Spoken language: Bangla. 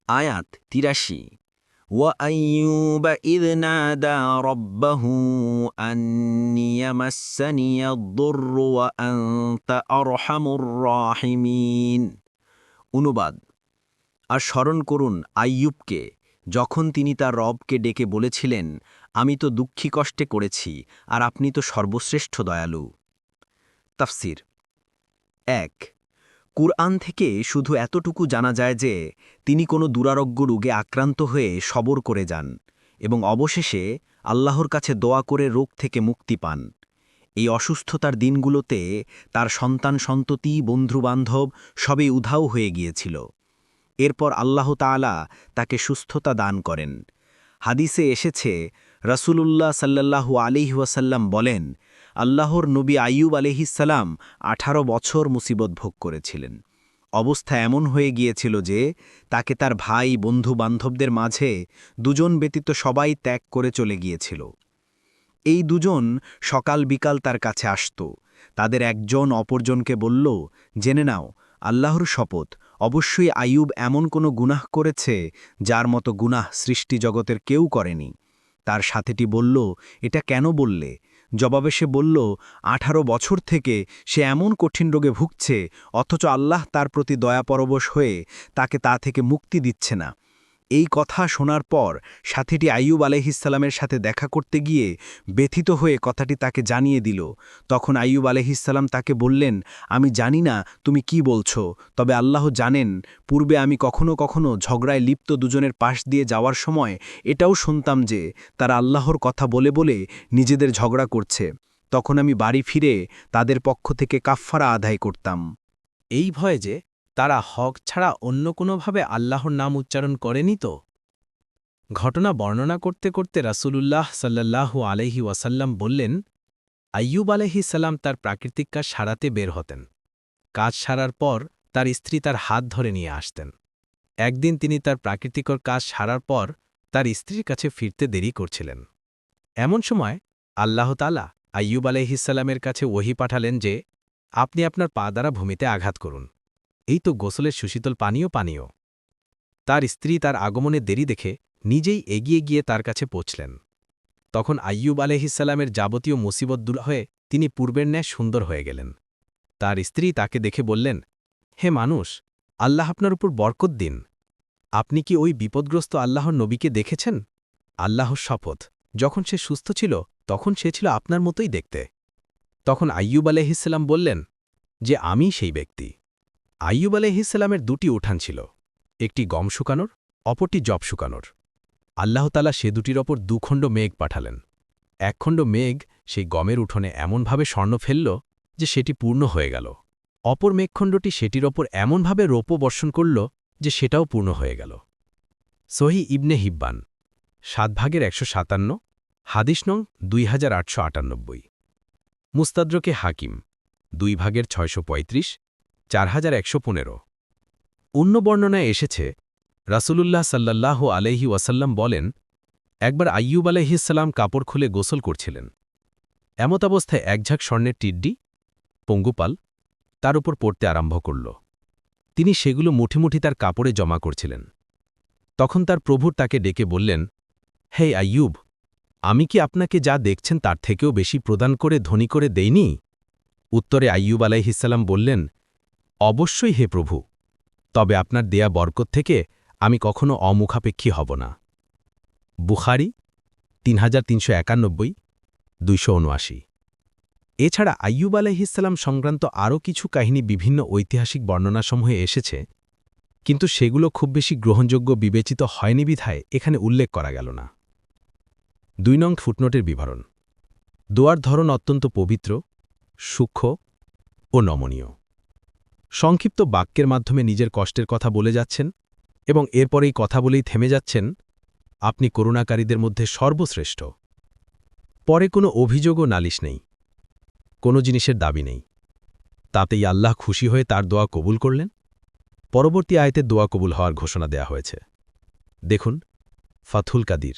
আয়াত ৮৩ وأيوب إذ نادى ربه أني مسني الضر وأنت أرحم الراحمين। অনুবাদ। আর স্মরণ করুন আইয়ুবকে, যখন তিনি তার রবকে ডেকে বলেছিলেন, আমি তো দুঃখী কষ্টে করেছি, আর আপনি তো সর্বশ্রেষ্ঠ দয়ালু। তাফসির। ১। কুরআন থেকে শুধু এতটুকু জানা যায় যে তিনি কোনো দুরারোগ্য রোগে আক্রান্ত হয়ে সবর করে যান এবং অবশেষে আল্লাহর কাছে দোয়া করে রোগ থেকে মুক্তি পান। এই অসুস্থতার দিনগুলোতে তার সন্তান সন্ততি বন্ধুবান্ধব সবই উধাও হয়ে গিয়েছিল। এরপর আল্লাহ তাআলা তাকে সুস্থতা দান করেন। হাদিসে এসেছে, রাসূলুল্লাহ সাল্লাল্লাহু আলাইহি ওয়াসাল্লাম বলেন, আল্লাহর নবী আইয়ুব আলাইহিসসালাম ১৮ বছর মুসিবত ভোগ করেছিলেন। অবস্থা এমন হয়ে গিয়েছিল যে তাকে তার ভাই বন্ধু বান্ধবদের মাঝে দুজন ব্যতীত সবাই ত্যাগ করে চলে গিয়েছিল। এই দুজন সকাল বিকাল তার কাছে আসত। তাদের একজন অপরজনকে বলল, জেনে নাও, আল্লাহর শপথ, অবশ্যই আইয়ুব এমন কোনো গুনাহ করেছে যার মতো গুনাহ সৃষ্টি জগতের কেউ করেনি। তার সাথীটি বলল, এটা কেন বললে? জবাবে সে বলল, ১৮ বছর থেকে সে এমন কঠিন রোগে ভুগছে, অথচ আল্লাহ তার প্রতি দয়াপরবশ হয়ে তাকে তা থেকে মুক্তি দিচ্ছে না। এই কথা শোনার পর সাথীটি আইয়ুব আলাইহিসসালামের সাথে দেখা করতে গিয়ে ব্যথিত হয়ে কথাটি তাকে জানিয়ে দিল। তখন আইয়ুব আলাইহিসসালাম তাকে বললেন, আমি জানি না তুমি কি বলছো, তবে আল্লাহ জানেন, পূর্বে আমি কখনো কখনো ঝগড়ায় লিপ্ত দুজনের পাশ দিয়ে যাওয়ার সময় এটাও শুনতাম যে তারা আল্লাহর কথা বলে বলে নিজেদের ঝগড়া করছে। তখন আমি বাড়ি ফিরে তাদের পক্ষ থেকে কাফফারা আদায় করতাম। এই ভয়ে যে তারা হক ছাড়া অন্য কোনোভাবে আল্লাহর নাম উচ্চারণ করেনি তো। ঘটনা বর্ণনা করতে করতে রাসূলুল্লাহ সাল্লাল্লাহু আলাইহি ওয়াসাল্লাম বললেন, আইয়ুব আলাইহিসসালাম তার প্রাকৃতিক কাজ সারাতে বের হতেন। কাজ সারার পর তার স্ত্রী তার হাত ধরে নিয়ে আসতেন। একদিন তিনি তার প্রাকৃতিক কাজ সারার পর তার স্ত্রীর কাছে ফিরতে দেরি করছিলেন। এমন সময় আল্লাহ তাআলা আইয়ুব আলাইহিসসালামের কাছে ওহী পাঠালেন যে, আপনি আপনার পা দ্বারা ভূমিতে আঘাত করুন। এই তো গোসলের সুশীতল পানীয়। তার স্ত্রী তার আগমনে দেরি দেখে নিজেই এগিয়ে গিয়ে তার কাছে পৌঁছলেন। তখন আইয়ুব আলাইহিসসালামের যাবতীয় মুসিবত দূর হয়ে তিনি পূর্বের ন্যায় সুন্দর হয়ে গেলেন। তার স্ত্রী তাকে দেখে বললেন, হে মানুষ, আল্লাহ আপনার উপর বরকত দিন। আপনি কি ওই বিপদগ্রস্ত আল্লাহর নবীকে দেখেছেন? আল্লাহর শপথ, যখন সে সুস্থ ছিল তখন সে ছিল আপনার মতোই দেখতে। তখন আইয়ুব আলাইহিসসালাম বললেন যে, আমি সেই ব্যক্তি। আইয়ুব আলাইহিসসালামের দুটি উঠান ছিল, একটি গম শুকানোর, অপরটি জব শুকানোর। আল্লাহ তাআলা সে দুটির ওপর দুখণ্ড মেঘ পাঠালেন। একখণ্ড মেঘ সেই গমের উঠোনে এমনভাবে স্বর্ণ ফেলল যে সেটি পূর্ণ হয়ে গেল। অপর মেঘখণ্ডটি সেটির ওপর এমনভাবে রৌপ্য বর্ষণ করল যে সেটাও পূর্ণ হয়ে গেল। সহিহ ইবনে হিব্বান ৭/১৫৭, হাদিস নং ২৮৯৮। মুস্তাদরকে হাকিম ২/৬৩৫, ৪১১৫। অন্য বর্ণনায় এসেছে, রাসূলুল্লাহ সাল্লাল্লাহু আলাইহি ওয়াসাল্লাম বলেন, একবার আইয়ুব আলাইহিসসালাম কাপড় খুলে গোসল করছিলেন। এমত অবস্থায় এক ঝাঁক স্বর্ণের টিড্ডি, পঙ্গুপাল তার উপর পড়তে আরম্ভ করল। তিনি সেগুলো মুঠি মুঠি তার কাপড়ে জমা করছিলেন। তখন তার প্রভু তাকে ডেকে বললেন, হে আইয়ুব, আমি কি আপনাকে যা দেখছেন তার থেকেও বেশি প্রদান করে ধনী করে দেইনি? উত্তরে আইয়ুব আলাইহিসসালাম বললেন, অবশ্যই হে প্রভু, তবে আপনার দেয়া বরকত থেকে আমি কখনো অমুখাপেক্ষী হব না। বুখারী ৩৩৯১, ২৭৯। এছাড়া আইয়ুব আলাইহিসসালাম সংক্রান্ত আরও কিছু কাহিনী বিভিন্ন ঐতিহাসিক বর্ণনাসমূহে এসেছে, কিন্তু সেগুলো খুব বেশি গ্রহণযোগ্য বিবেচিত হয়নি বিধায় এখানে উল্লেখ করা গেল না। ২ নং ফুটনোটের বিবরণ। দোয়ার ধরন অত্যন্ত পবিত্র, সূক্ষ্ম ও নমনীয়। সংক্ষিপ্ত বাক্যের মাধ্যমে নিজের কষ্টের কথা বলে যাচ্ছেন এবং এরপরেই কথা বলেই থেমে যাচ্ছেন, আপনি করুণাকারীদের মধ্যে সর্বশ্রেষ্ঠ। পরে কোনো অভিযোগ ও নালিশ নেই, কোনো জিনিসের দাবি নেই। তাতেই আল্লাহ খুশি হয়ে তার দোয়া কবুল করলেন। পরবর্তী আয়াতে দোয়া কবুল হওয়ার ঘোষণা দেয়া হয়েছে। দেখুন ফাথুল কাদির